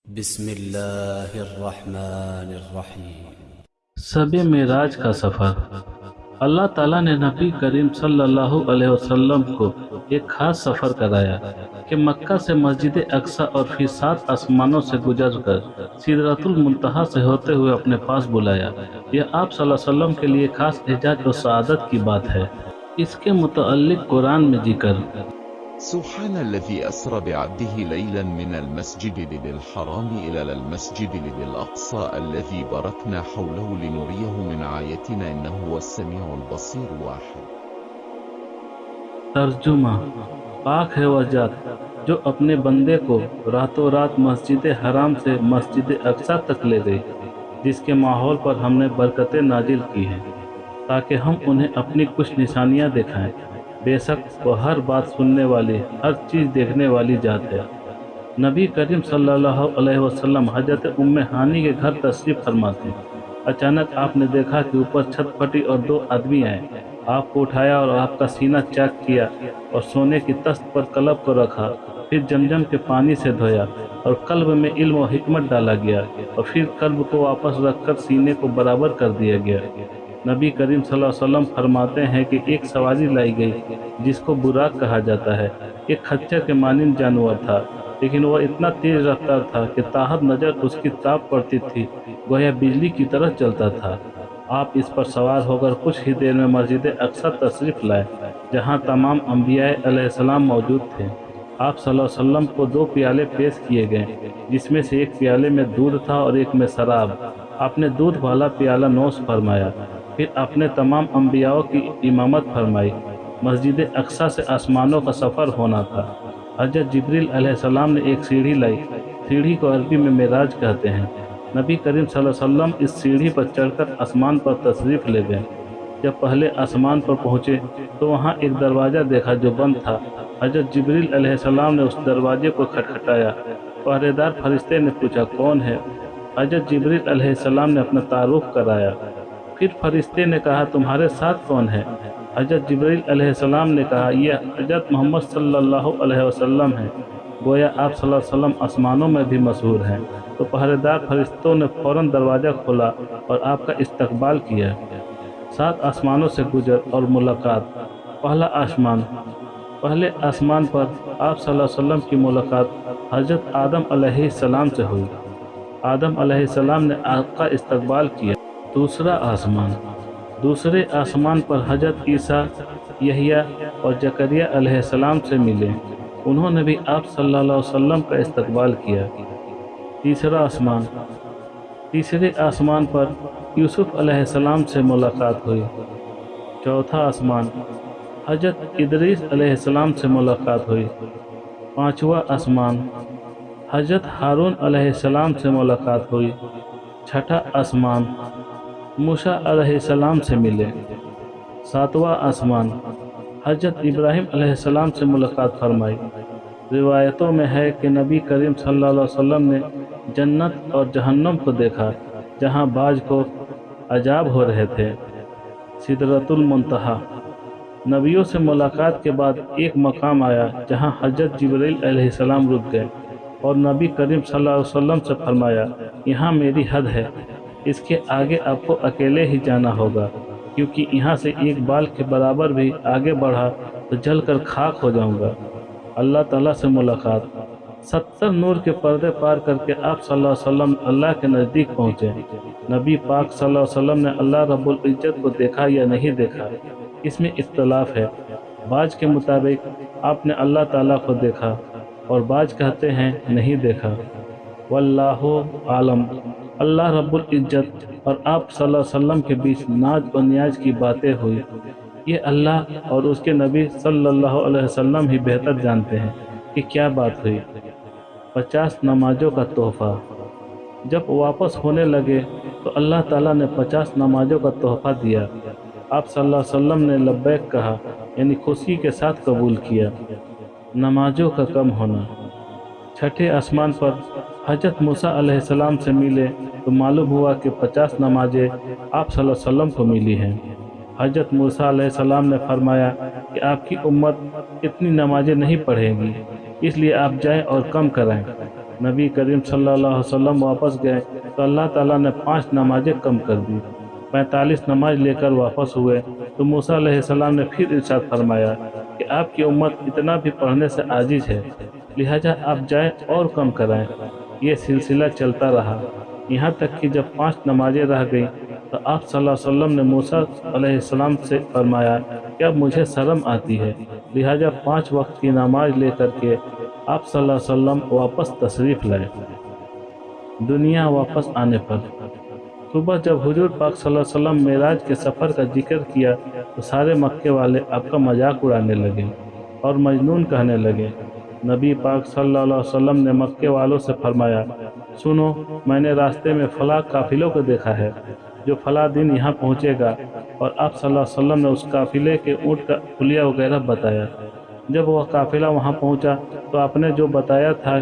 بسم اللہ الرحمن الرحیم۔ شب معراج کا سفر۔ اللہ تعالیٰ نے نبی کریم صلی اللہ علیہ وسلم کو ایک خاص سفر کرایا کہ مکہ سے مسجد اقصی اور پھر 7 آسمانوں سے گزر کر سدرۃ المنتہا سے ہوتے ہوئے اپنے پاس بلایا۔ یہ آپ صلی اللہ علیہ وسلم کے لیے خاص اعزاز و سعادت کی بات ہے۔ اس کے متعلق قرآن میں ذکر: سبحان الذي أسرى بعبده ليلا من المسجد الحرام إلى المسجد الأقصى الذي باركنا حوله لنريه من آياتنا إنه هو السميع البصير واحد۔ ترجمہ: پاک ہے وہ ذات جو اپنے بندے کو راتوں رات مسجد حرام سے مسجد اقصی تک لے گئی، جس کے ماحول پر ہم نے برکتیں نازل کی ہیں تاکہ ہم انہیں اپنی کچھ نشانیاں دکھائیں۔ بے شک وہ ہر بات سننے والی، ہر چیز دیکھنے والی ذات ہے۔ نبی کریم صلی اللہ علیہ وسلم حضرت ام ہانی کے گھر تشریف فرما تھے۔ اچانک آپ نے دیکھا کہ اوپر چھت پھٹی اور 2 آدمی آئے۔ آپ کو اٹھایا اور آپ کا سینہ چاک کیا اور سونے کی تخت پر قلب کو رکھا، پھر زمزم کے پانی سے دھویا اور قلب میں علم و حکمت ڈالا گیا اور پھر قلب کو واپس رکھ کر سینے کو برابر کر دیا گیا۔ نبی کریم صلی اللہ علیہ وسلم فرماتے ہیں کہ ایک سواری لائی گئی جس کو براق کہا جاتا ہے۔ ایک خچر کے مانند جانور تھا، لیکن وہ اتنا تیز رفتار تھا کہ تاحت نظر اس کی تاب پڑتی تھی، گویا بجلی کی طرح چلتا تھا۔ آپ اس پر سوار ہو کر کچھ ہی دیر میں مسجد اقصی تشریف لائے، جہاں تمام انبیاء علیہ السلام موجود تھے۔ آپ صلی اللہ علیہ وسلم کو 2 پیالے پیش کیے گئے، جس میں سے ایک پیالے میں دودھ تھا اور ایک میں شراب۔ آپ نے دودھ والا پیالہ نوش فرمایا، پھر آپ نے تمام انبیاء کی امامت فرمائی۔ مسجد اقصی سے آسمانوں کا سفر ہونا تھا۔ حضرت جبریل علیہ السلام نے ایک سیڑھی لائی۔ سیڑھی کو عربی میں معراج کہتے ہیں۔ نبی کریم صلی اللہ علیہ وسلم اس سیڑھی پر چڑھ کر آسمان پر تشریف لے گئے۔ جب پہلے آسمان پر پہنچے تو وہاں ایک دروازہ دیکھا جو بند تھا۔ حضرت جبریل علیہ السلام نے اس دروازے کو کھٹکھٹایا۔ پہرے دار فرشتے نے پوچھا کون ہے؟ حضرت جبریل علیہ السلام نے اپنا تعارف کرایا۔ پھر فرشتے نے کہا تمہارے ساتھ کون ہے؟ حضرت جبریل علیہ السلام نے کہا یہ حضرت محمد صلی اللہ علیہ وسلم ہے، گویا آپ صلی اللہ علیہ وسلم آسمانوں میں بھی مشہور ہیں۔ تو پہرے دار فرشتوں نے فوراً دروازہ کھولا اور آپ کا استقبال کیا۔ 7 آسمانوں سے گزر اور ملاقات۔ پہلے آسمان پر آپ صلی اللہ علیہ وسلم کی ملاقات حضرت آدم علیہ السلام سے ہوئی۔ آدم علیہ السلام نے آپ کا استقبال کیا۔ دوسرے آسمان پر حضرت عیسیٰ، یحییٰ اور زکریا علیہ السلام سے ملے، انہوں نے بھی آپ صلی اللہ علیہ وسلم کا استقبال کیا۔ تیسرے آسمان پر یوسف علیہ السلام سے ملاقات ہوئی۔ چوتھا آسمان حضرت ادریس علیہ السلام سے ملاقات ہوئی۔ 5واں آسمان حضرت ہارون علیہ السلام سے ملاقات ہوئی۔ 6واں آسمان موسیٰ علیہ السلام سے ملے۔ 7واں آسمان حضرت ابراہیم علیہ السلام سے ملاقات فرمائی۔ روایتوں میں ہے کہ نبی کریم صلی اللہ علیہ وسلم نے جنت اور جہنم کو دیکھا، جہاں بعض کو عذاب ہو رہے تھے۔ سدرۃ المنتہا۔ نبیوں سے ملاقات کے بعد ایک مقام آیا جہاں حضرت جبریل علیہ السلام رک گئے اور نبی کریم صلی اللہ علیہ وسلم سے فرمایا یہاں میری حد ہے، اس کے آگے آپ کو اکیلے ہی جانا ہوگا، کیونکہ یہاں سے ایک بال کے برابر بھی آگے بڑھا تو جل کر خاک ہو جاؤں گا۔ اللہ تعالیٰ سے ملاقات۔ 70 نور کے پردے پار کر کے آپ صلی اللہ علیہ وسلم اللہ کے نزدیک پہنچے۔ نبی پاک صلی اللہ علیہ وسلم نے اللہ رب العزت کو دیکھا یا نہیں دیکھا، اس میں اختلاف ہے۔ بعض کے مطابق آپ نے اللہ تعالیٰ کو دیکھا اور بعض کہتے ہیں نہیں دیکھا۔ واللہ عالم۔ اللہ رب العزت اور آپ صلی اللہ علیہ وسلم کے بیچ ناز و نیاز کی باتیں ہوئی، یہ اللہ اور اس کے نبی صلی اللہ علیہ وسلم ہی بہتر جانتے ہیں کہ کیا بات ہوئی۔ 50 نمازوں کا تحفہ۔ جب واپس ہونے لگے تو اللہ تعالیٰ نے 50 نمازوں کا تحفہ دیا۔ آپ صلی اللہ علیہ وسلم نے لبیک کہا، یعنی خوشی کے ساتھ قبول کیا۔ نمازوں کا کم ہونا۔ 6 آسمان پر حضرت موسیٰ علیہ السلام سے ملے تو معلوم ہوا کہ 50 نمازیں آپ صلی اللہ علیہ وسلم کو ملی ہیں۔ حضرت موسیٰ علیہ السلام نے فرمایا کہ آپ کی امت اتنی نمازیں نہیں پڑھے گی، اس لیے آپ جائیں اور کم کریں۔ نبی کریم صلی اللہ علیہ وسلم واپس گئے تو اللہ تعالیٰ نے 5 نمازیں کم کر دی، 45 نماز لے کر واپس ہوئے تو موسیٰ علیہ السلام نے پھر ارشاد فرمایا کہ آپ کی امت اتنا بھی پڑھنے سے عاجز ہے، لہٰذا آپ جائیں اور کم کرائیں۔ یہ سلسلہ چلتا رہا، یہاں تک کہ جب 5 نمازیں رہ گئیں تو آپ صلی اللہ علیہ وسلم نے موسیٰ علیہ السلام سے فرمایا کہ اب مجھے شرم آتی ہے، لہٰذا 5 وقت کی نماز لے کر کے آپ صلی اللہ علیہ وسلم واپس تشریف لائے۔ دنیا واپس آنے پر صبح جب حضور پاک صلی اللہ علیہ وسلم معراج کے سفر کا ذکر کیا تو سارے مکے والے آپ کا مذاق اڑانے لگے اور مجنون کہنے لگے۔ نبی پاک صلی اللہ علیہ وسلم نے مکے والوں سے فرمایا، سنو، میں نے راستے میں فلاں قافلوں کو دیکھا ہے جو فلاں دن یہاں پہنچے گا، اور آپ صلی اللہ علیہ وسلم نے اس قافلے کے اونٹ کا حلیہ وغیرہ بتایا۔ جب وہ قافلہ وہاں پہنچا تو آپ نے جو بتایا تھا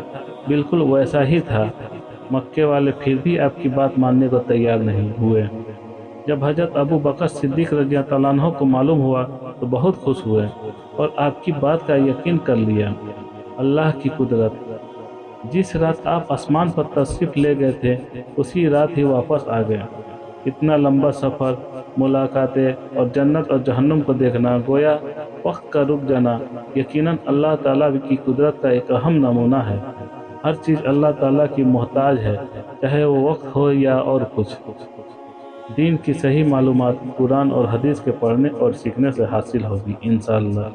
بالکل ویسا ہی تھا۔ مکے والے پھر بھی آپ کی بات ماننے کو تیار نہیں ہوئے۔ جب حضرت ابو بکر صدیق رضی اللہ عنہ کو معلوم ہوا تو بہت خوش ہوئے اور آپ کی بات کا یقین کر لیا۔ اللہ کی قدرت، جس رات آپ آسمان پر تشریف لے گئے تھے اسی رات ہی واپس آ گئے۔ اتنا لمبا سفر، ملاقاتیں اور جنت اور جہنم کو دیکھنا، گویا وقت کا رک جانا، یقیناً اللہ تعالیٰ کی قدرت کا ایک اہم نمونہ ہے۔ ہر چیز اللہ تعالیٰ کی محتاج ہے، چاہے وہ وقت ہو یا اور کچھ۔ دین کی صحیح معلومات قرآن اور حدیث کے پڑھنے اور سیکھنے سے حاصل ہوگی انشاءاللہ۔